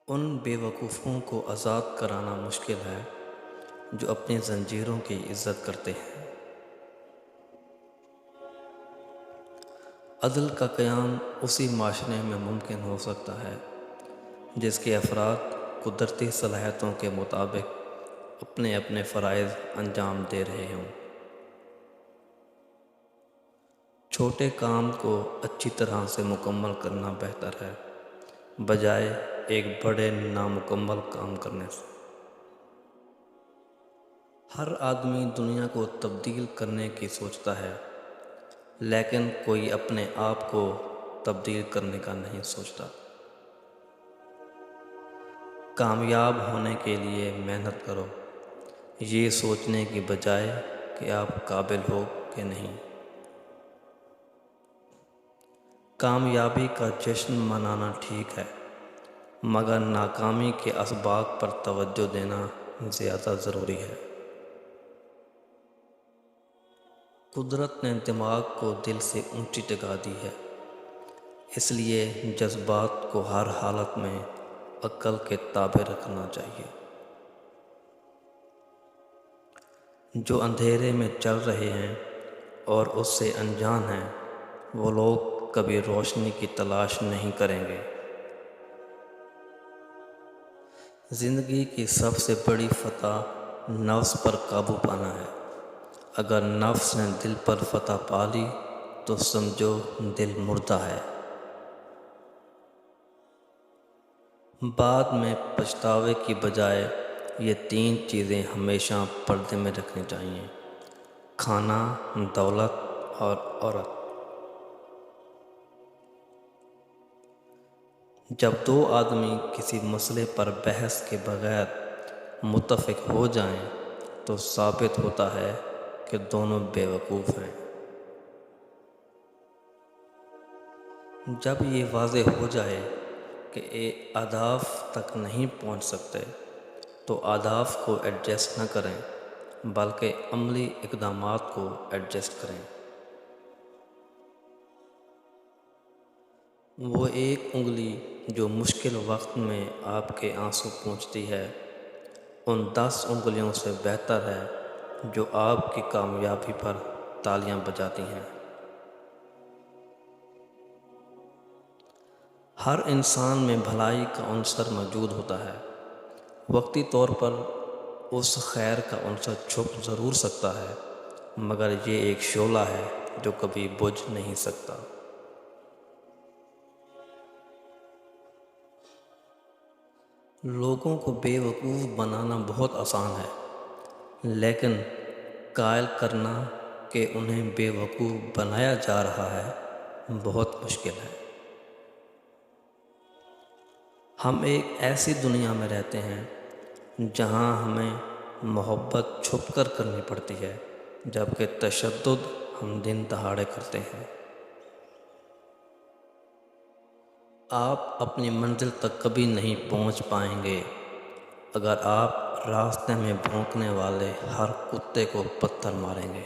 ان بے وقوفوں کو آزاد کرانا مشکل ہے جو اپنی زنجیروں کی عزت کرتے ہیں۔ عدل کا قیام اسی معاشرے میں ممکن ہو سکتا ہے جس کے افراد قدرتی صلاحیتوں کے مطابق اپنے اپنے فرائض انجام دے رہے ہوں۔ چھوٹے کام کو اچھی طرح سے مکمل کرنا بہتر ہے بجائے ایک بڑے نامکمل کام کرنے سے۔ ہر آدمی دنیا کو تبدیل کرنے کی سوچتا ہے، لیکن کوئی اپنے آپ کو تبدیل کرنے کا نہیں سوچتا۔ کامیاب ہونے کے لیے محنت کرو، یہ سوچنے کی بجائے کہ آپ قابل ہو کہ نہیں۔ کامیابی کا جشن منانا ٹھیک ہے، مگر ناکامی کے اسباق پر توجہ دینا زیادہ ضروری ہے۔ قدرت نے دماغ کو دل سے اونچی ٹکا دی ہے، اس لیے جذبات کو ہر حالت میں عقل کے تابع رکھنا چاہیے۔ جو اندھیرے میں چل رہے ہیں اور اس سے انجان ہیں، وہ لوگ کبھی روشنی کی تلاش نہیں کریں گے۔ زندگی کی سب سے بڑی فتح نفس پر قابو پانا ہے۔ اگر نفس نے دل پر فتح پا لی تو سمجھو دل مردہ ہے۔ بعد میں پچھتاوے کی بجائے یہ 3 چیزیں ہمیشہ پردے میں رکھنی چاہیے: کھانا، دولت اور عورت۔ جب 2 آدمی کسی مسئلے پر بحث کے بغیر متفق ہو جائیں تو ثابت ہوتا ہے کہ دونوں بے وقوف ہیں۔ جب یہ واضح ہو جائے کہ اہداف تک نہیں پہنچ سکتے تو اہداف کو ایڈجسٹ نہ کریں بلکہ عملی اقدامات کو ایڈجسٹ کریں۔ وہ ایک انگلی جو مشکل وقت میں آپ کے آنسو پونچھتی ہے ان 10 انگلیوں سے بہتر ہے جو آپ کی کامیابی پر تالیاں بجاتی ہیں۔ ہر انسان میں بھلائی کا عنصر موجود ہوتا ہے۔ وقتی طور پر اس خیر کا عنصر چھپ ضرور سکتا ہے، مگر یہ ایک شعلہ ہے جو کبھی بجھ نہیں سکتا۔ لوگوں کو بے وقوف بنانا بہت آسان ہے، لیکن قائل کرنا کہ انہیں بے وقوف بنایا جا رہا ہے بہت مشکل ہے۔ ہم ایک ایسی دنیا میں رہتے ہیں جہاں ہمیں محبت چھپ کر کرنی پڑتی ہے، جبکہ تشدد ہم دن دہاڑے کرتے ہیں۔ آپ اپنی منزل تک کبھی نہیں پہنچ پائیں گے اگر آپ راستے میں بھونکنے والے ہر کتے کو پتھر ماریں گے۔